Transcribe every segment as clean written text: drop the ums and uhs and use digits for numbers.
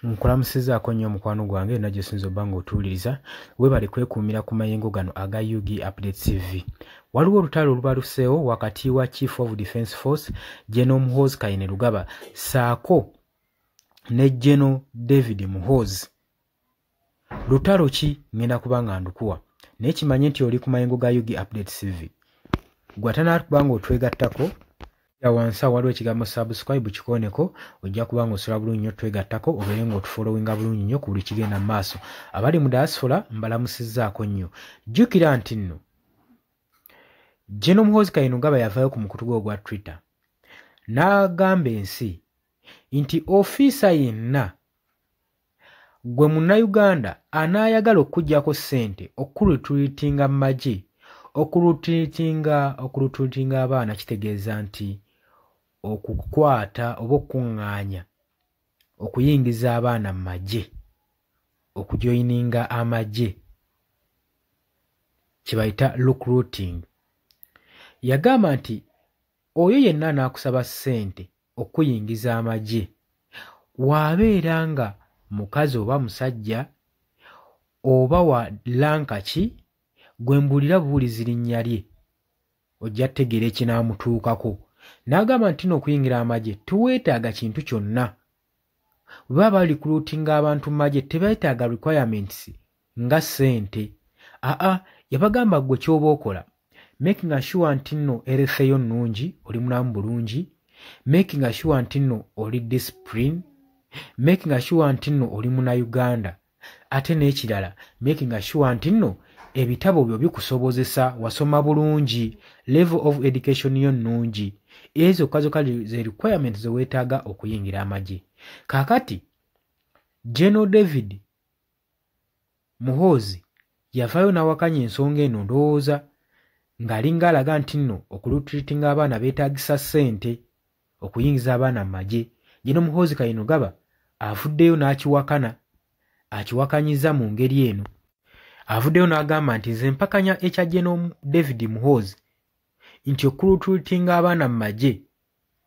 Nkulamusizaako nnyo mukwano gwange najjo sinzo banga otuuliriza webale kwekuumira ku mayengo gano aga UG Update TV. Waliwo olutalo olubaluseewo wakati wa Chief of Defence Force General Muhoozi Kainerugaba saako ne General David Muhoozi. Lutalo ki ngenda kubanga ndukuwa naye kimanye nti oli ku mayengo ga UG Update TV. Gwatana kubanga otwegattako ya wansa waliwo ekigambo subscribe kikooneko ojja kubanga osobola bulungi nnyo twegattako obeere ng'otufollowinga bulungi nnyo ku buli kigenda mu maaso. Abali mu diaspora mbalamusizzaako nnyo. Jjukira nti nno General Muhoozi Kainerugaba yavaayo ku mukutu gwe ogwa Twitter n'agamba ensi nti ofiisa yenna gwe munnayuganda anaayagala okuggyako ssente okulutiritinga mu magye okulutiritinga abaana kitegeeza nti okukwata oba okuŋŋaanya okuyingiza abaana mu magye okujoyininga amagye kibayita recruiting. Yagamba nti oyo yenna anaakusaba ssente okuyingiza amagye waabeera nga mukazi oba musajja oba wa lanka ki gwe mbuulira bubuulizi linnya lye ojja tegeera ekinaamutuukako. N'agamba nti n'okuyingira amagye tuweetaaga kintu kyonna. Bwe baba balicruitinga abantu mu magye tebeetaaga requirements nga ssente. Yabagamba gwe ky'oba okola making sure nti nno ereseyo nnungi oli mulamu bulungi, making sure nti nno oli discipline, making sure nti nno oli munnayuganda, ate n'ekirala making sure nti nno ebitabo byo bikusobozesa wasoma bulungi, level of education yo nnungi. Ezo kazoka ze requirements ze weetaaga okuyingira amagye. Kaakati General David Muhoozi yavaayo n'awakanya ensonga eno ndowooza ng'alinga alaga nti nno okulutiritinga abaana beetaagisa ssente okuyingiza abaana mu magye. General Muhoozi Kainerugaba avuddeyo n'akiwakana, akiwakanyiza mu ngeri eno. Avuddeyo n'agamba nti nze mpakanya ekya General David Muhoozi nti okulutiritinga abaana mu magye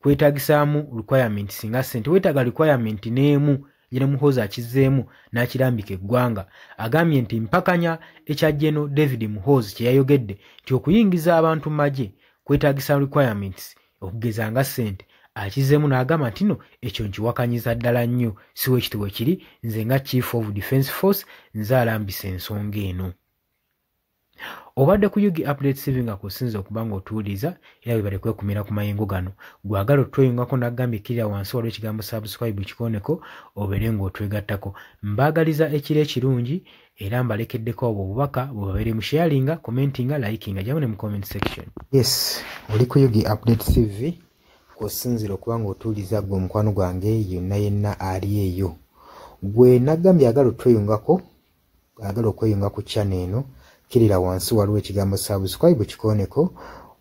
kwetaagisaamu requirements nga ssente. Weetaaga requirement n'emu. General Muhoozi akizzeemu n'akirambika eggwanga. Agambye nti mpakanya ekya General David Muhoozi kye yayogedde nti okuyingiza abantu mu magye kwetaagisa requirements okugeza nga ssente. Akizzeemu n'agamba nti no ekyo nkiwakanyiza ddala nnyo, si bwe kiti bwe kiri, nze nga Chief of Defence Force nze alambisa ensonga eno. Obadde ku UG Update TV nga kusinza okuba ng'otuwuliriza era webale kwekuumira ku mayengo gano. Gwagala otweyungako n'agambye kirira wansi waliwo ekigambo subscribe kikooneko obeere ng'otwegattako. Mbaagaliza ekiro ekirungi era mbalekeddeko obwo obubaka bwebabeere mu sharinga, commentinga, likinga jamu ne mu comment section. Yes, oli ku UG Update TV kusinzira okuba ng'otuwuliriza gwe omukwano gwange yenna ali eyo. Gwe nagambye agala otweyungako, agala okweyunga ku channel eno. Kirira wansi waliwo ekigambo subscribe kikooneko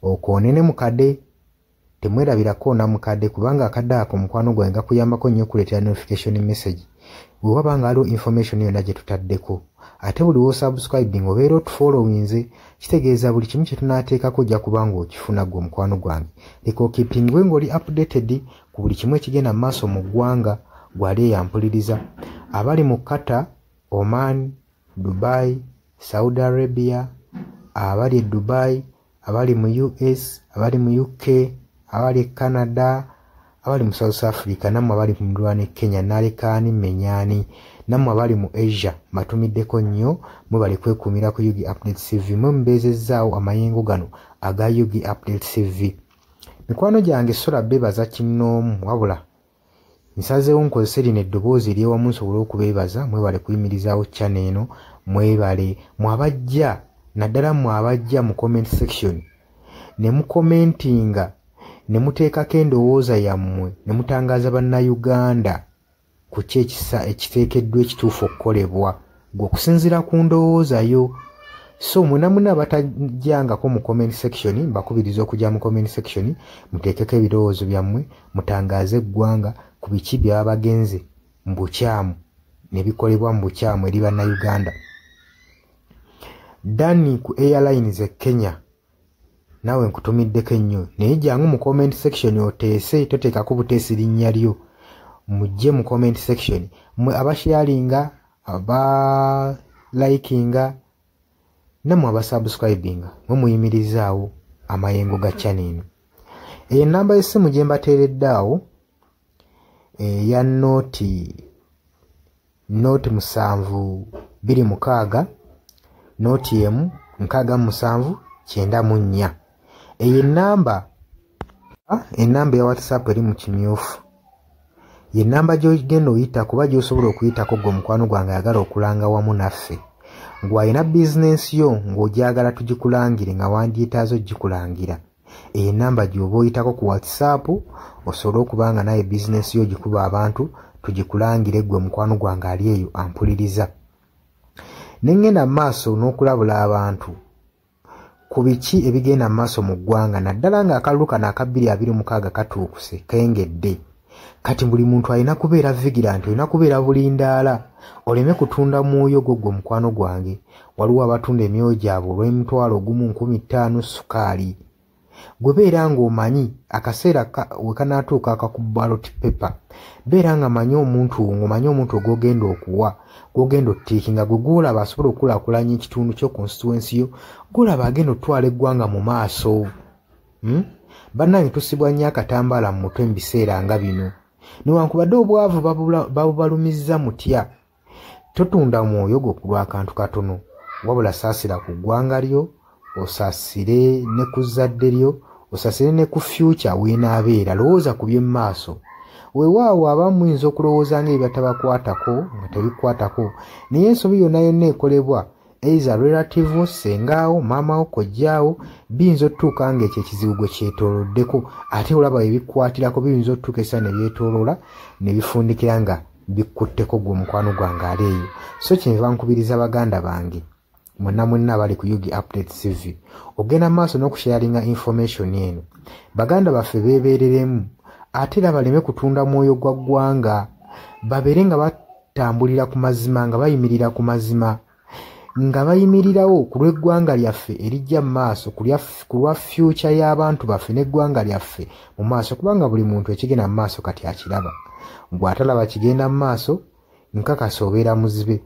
okoonene mukadde. Temwerabirako na mukadde kubanga akadde ako mukwano gwange gakuyambako nnyo okuleetera notification message bwe waba nga waliwo information yonna gye tutaddeko. Ate buli wo subscribing obeera otufollowinze kitegeeza buli kimu kye tunaateekako ojja kubanga okifuna gwe omukwano gwange. Leka okipingwe ng'oli updated ku buli kimu ekigenda mu maaso mu ggwanga gwali eyampuliriza. Abali mu Qatar, Oman, Dubai, Saudi Arabia, abali Dubai, abali mu US, abali mu UK, abali Canada, abali mu South Africa, namwe abali mu Rwanda, Kenya, Nalekani, Menyani, namwe abali mu Asia, matumiddeko nnyo mwe bali kwekuumira ku UG Update TV. Mwe mbeezezzaawo amayengo gano aga UG Update TV. Mikwano gyange sola beebaza kinnoomu wabula nsazeewo nkozese lino eddoboozi ery'ewamu nsobole okubeebaza. Mwebale kuyimirizaawo channel eno, mwebale mwabajja naddala mwabajja mu comment section ne mukomentinga ne muteekako endowooza yammwe ne mutangaaza bannayuganda ku ki ekiteekeddwa ekituufu okukolebwa gwe okusinziira ku ndowooza yo. So muna batajjangako mu comment section, mbakubiriza okujja mu comment section muteekeko ebirowoozo byammwe mutangaaze eggwanga ku biki byaba bagenze mu bukyamu ne bikolebwa mu bukyamu eri bannayuganda. Dani ku Airlines e Kenya nawe nkutumiddeko ennyo naye jangu mu comment section oteese, toteekako buteesi linnya lyo mujje mu comment section mwe abasharinga aba likinga namwe abasubscribinga mwe muyimirizaawo amayengo ga channel eno. Namba y'essimu gye mbateereddaawo ya noti 726 noti emu 679. Eyo enamba ya WhatsApp eri mu kimyufu. Ye namba gy'ogenda oyita kuba gy'osobola okuyitako gwe mukwano gwange ayagala okulanga wamu naffe. Gw'alina bizinensi yo ng'ogyagala tugikulangire nga wandyetaaze ogikulangira. Eyo namba gy'oba oyitako ku WhatsApp osobola okuba nga naye bizinensi yo gikuba abantu tugikulangire gwe mukwano gwange ali eyo ampuliriza. Ne ngenda mu maaso n'okulabula abantu ku biki ebigenda mu maaso mu ggwanga naddala ng'akalulu kano aka 2026 katuukuse kengedde. Kati buli muntu alina kubeera vigilant, olina kubeera bulindaala oleme kutunda mwoyo gwo mukwano gwange. Waliwo abatunda emyoyo gyabwe olw'N1,1500 sukaali. Gwe beera ng'omanyi akaseera we kanaatuuka akakuba ballot paper, beera nga manyi omuntu ogw'ogenda okuwa, gw'ogenda ottiikinga, gwe gw'olaba asobola okukulaakulanya ekitundu kyo constituency yo, gw'olaba agenda otwala eggwanga mu maaso. Bannange tusibwa nnyo akatambaala mu mutwe mu biseera nga bino. Newankubadde obwavu babubalumizza mutya, totunda mwoyo gwo ku lw'akantu katono, wabula saasira ku ggwanga lyo, osaasire ne ku zadde lyo, osaasire ne ku future weenaabeera. Lowooza ku by'emu maaso. Weewaawo abamu muyinza okulowooza ng'ebyo tabakwatako nga tebikwatako, naye ensobi yonna ekolebwa eiza relative, sengaawo, maamawo, kojjaawo, biyinza otutuuka ng'ekyo ekizibu gwe kyetooloddeko, ate olaba ebikwatirako biyinza otutuuka essa ne byetooloola ne bifundikira nga bikkutteko gwe mukwano gwange ali eyo. So kyenva nkubiriza baganda bange mwenna abali ku Yugi Update TV ogenda maaso n'okusharinga information eno. Baganda baffe beebereremu ate era baleme kutunda mwoyo gwa ggwanga, babeere nga batambulira ku mazima, nga bayimirira ku mazima, nga bayimirirawo ku lw'eggwanga lyaffe erijja mu maaso, ku lwa future y'abantu baffe n'eggwanga lyaffe mu maaso, kubanga buli muntu ekigenda mu maaso kati akiraba. Bw'atalaba kigenda mu maaso nkakasa obeera muzibe.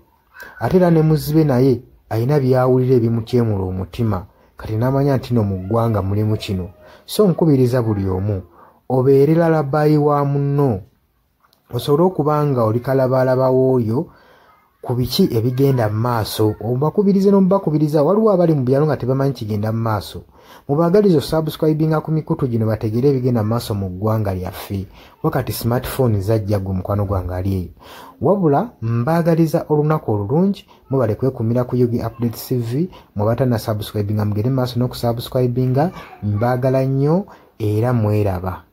Ate era ne muzibe naye alina byawulira ebimutyemula omutima, kati n'amanya nti no mu ggwanga mulimu kino. So nkubiriza buli omu obeere lalabayi wa munno, osobole okuba nga oli kalabalaba w'oyo ku biki ebigenda mu maaso. Obakubirize n'omubakubiriza. Waliwo abali mu byalo nga tebamanyi kigenda mu maaso, mubaagaliza subscribinga ku mikutu gino bategere ebigenda mu maaso mu ggwanga lyaffe. Wakati smartphone zajja gwe mukwano gwange ali eyo. Wabula mbaagaliza olunaku olulungi, mubale kwekumira ku Yugi Update TV. Mubatana subscribinga mugere maaso n'okusubscribinga. Mbaagala nnyo era mweraba.